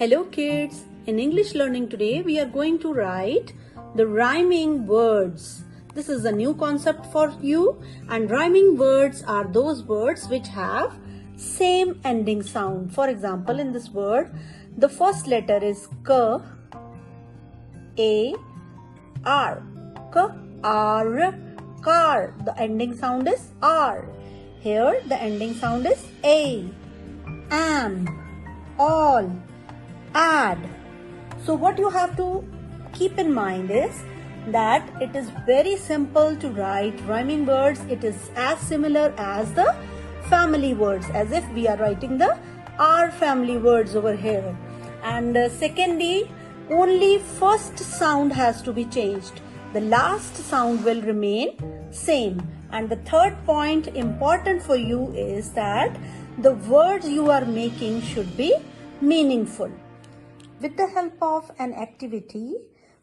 Hello kids, in English learning today we are going to write the rhyming words. This is a new concept for you, and rhyming words are those words which have same ending sound. For example, in this word, the first letter is K, A, R. K, R, car. The ending sound is R. Here the ending sound is A. Am, all, add. So what you have to keep in mind is that it is very simple to write rhyming words. It is as similar as the family words, as if we are writing the R family words over here. And secondly, only first sound has to be changed. The last sound will remain same. And the third point important for you is that the words you are making should be meaningful. With the help of an activity,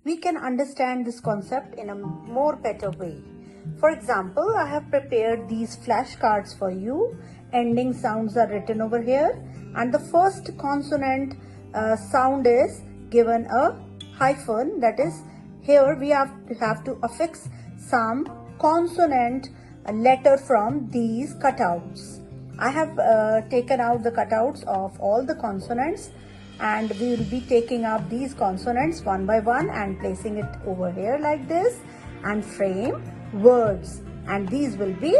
we can understand this concept in a more better way. For example, I have prepared these flashcards for you. Ending sounds are written over here, and the first consonant sound is given a hyphen. That is, here we have to affix some consonant letter from these cutouts. I have taken out the cutouts of all the consonants, and we will be taking up these consonants one by one and placing it over here like this and frame words, and these will be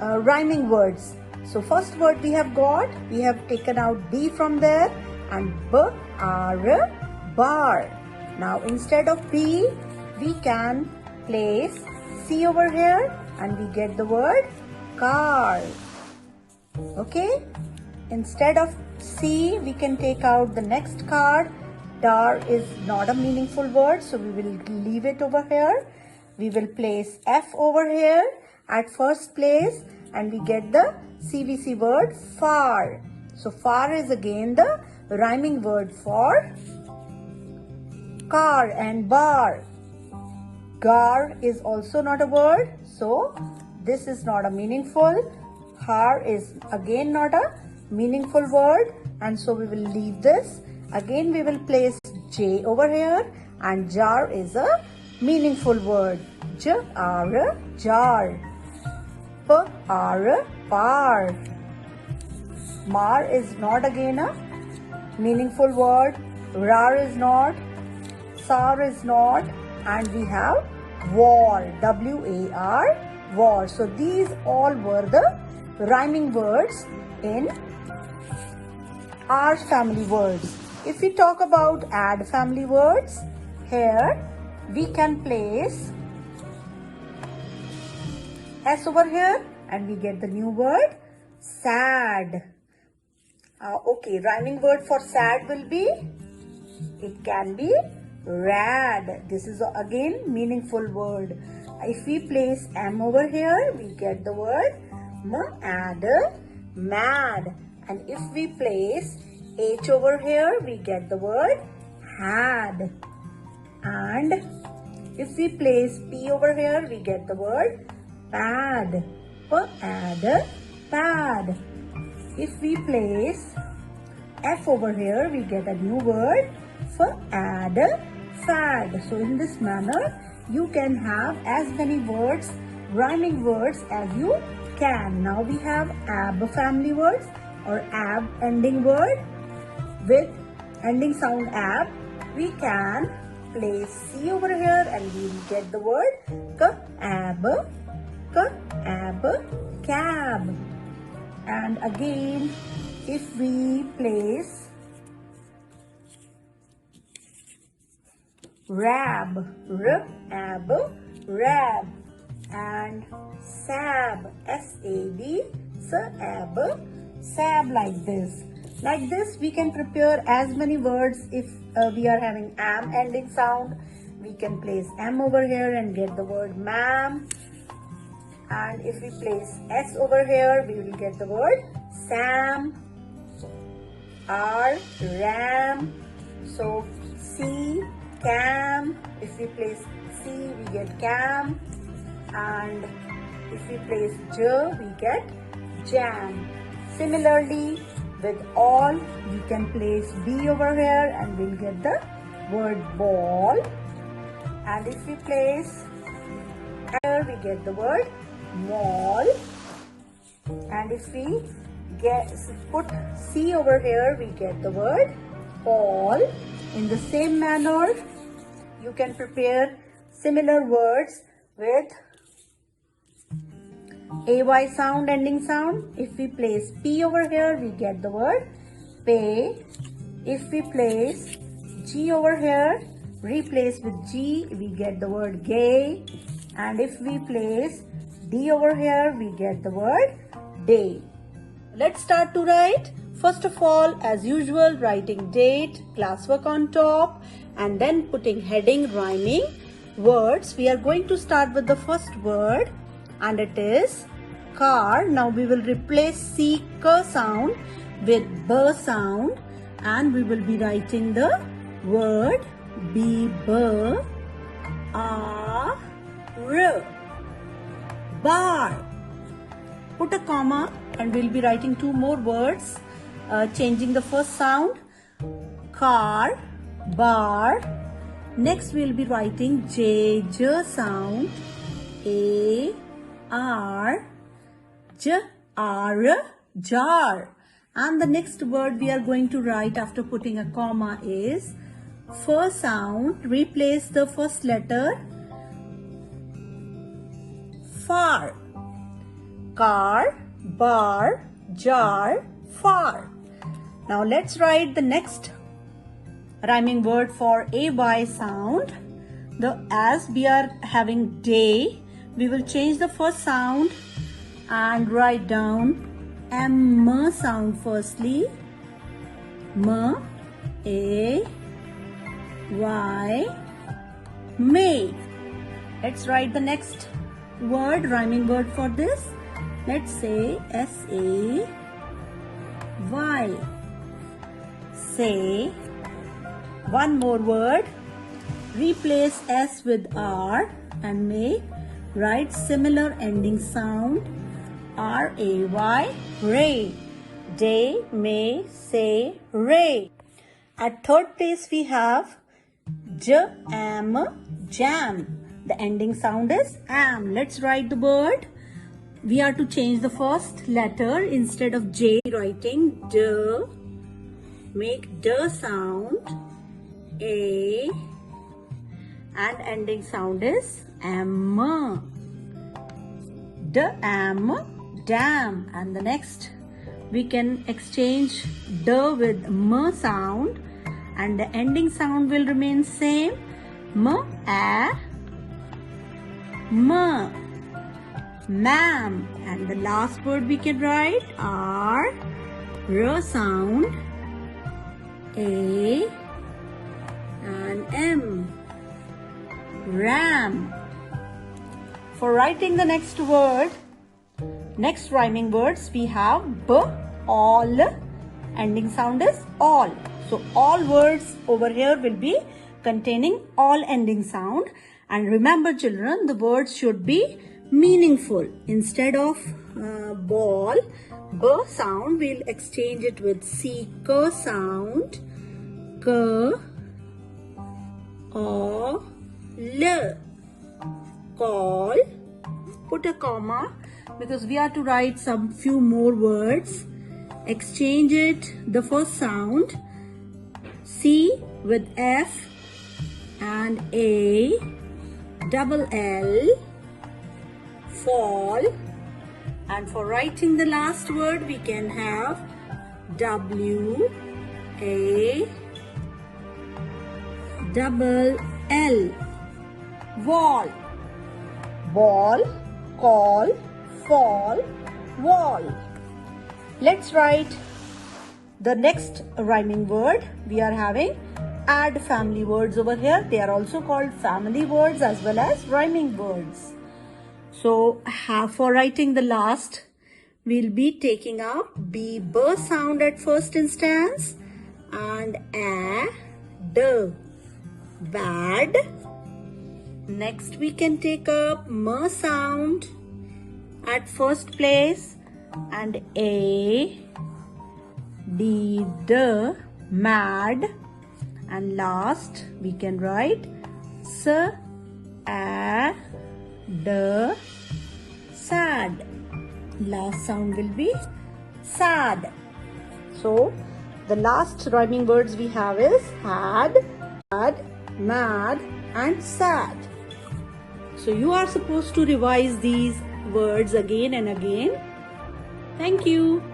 rhyming words. So first word we have got, we have taken out B from there and B-R, bar. Now instead of B, we can place C over here and we get the word car. Okay, instead of C, we can take out the next card. Dar is not a meaningful word, so we will leave it over here. We will place F over here at first place and we get the CVC word far. So far is again the rhyming word for car and bar. Gar is also not a word, so this is not a meaningful. Har is again not a meaningful word, and so we will leave this. Again we will place J over here, and jar is a meaningful word. Jar, jar. Par, par. Mar is not again a meaningful word. Rar is not. Sar is not. And we have war, W-A-R, war. So these all were the rhyming words in R family words. If we talk about add family words, here we can place S over here and we get the new word sad. Okay, rhyming word for sad will be, it can be rad. This is again meaningful word. If we place M over here, we get the word mad, mad. And if we place H over here, we get the word had. And if we place P over here, we get the word pad, pad, pad. If we place F over here, we get a new word fad, fad. So in this manner, you can have as many words, rhyming words as you can. Now we have ab family words or ab ending word with ending sound ab. We can place C over here and we will get the word cab, cab. And again, if we place rab, rab, rab, and sab, S-A-B, sab, sab, like this. Like this, we can prepare as many words. If we are having am ending sound, we can place M over here and get the word ma'am. And if we place S over here, we will get the word Sam, R, ram. So C, cam. If we place C, we get cam. And if we place J, we get jam. Similarly, with all. We can place B over here and we'll get the word ball. And if we place here, we get the word mall. And if we put C over here, we get the word Paul. In the same manner, you can prepare similar words with AY sound, ending sound. If we place P over here, we get the word pay. If we place G over here, replace with G, we get the word gay. And if we place D over here, we get the word day. Let's start to write. First of all, as usual, writing date, classwork on top, and then putting heading, rhyming words. We are going to start with the first word, and it is car. Now we will replace C, K sound with B sound, and we will be writing the word B, R, bar. Put a comma and we'll be writing two more words, changing the first sound, car, bar. Next we'll be writing J sound, A, R, J, R, jar. And the next word we are going to write after putting a comma is F sound. Replace the first letter, far. Car, bar, jar, far. Now let's write the next rhyming word for AY sound. As we are having day, we will change the first sound and write down M sound firstly. M, A, Y, may. Let's write the next word, rhyming word for this. Let's say S-A-Y. Say. One more word. Replace S with R and make write similar ending sound. R-A-Y. Ray. Day, may, say, ray. At third place we have J-am, jam. The ending sound is am. Let's write the word. We are to change the first letter. Instead of J, writing D. Make D sound. A. And ending sound is am. D, am, dam. And the next, we can exchange D with M sound. And the ending sound will remain same. M, A, M. Ma'am. And the last word we can write R sound, A and M. Ram. For writing the next word, next rhyming words, we have B, all. Ending sound is all. So all words over here will be containing all ending sound. And remember children, the words should be meaningful. Instead of ball, B sound, we'll exchange it with C, K sound, K, O, L, call. Put a comma because we are to write some few more words. Exchange it, the first sound, C with F and A, double L, fall. And for writing the last word, we can have W, A, double L, wall. Ball, call, fall, wall. Let's write the next rhyming word. We are having add family words over here. They are also called family words as well as rhyming words. So for writing the last, we'll be taking up B sound at first instance and A, D, bad. Next we can take up M sound at first place and A, D, mad. And last we can write S, A, D, sad. Last sound will be sad. So the last rhyming words we have is had, mad and sad. So you are supposed to revise these words again and again. Thank you.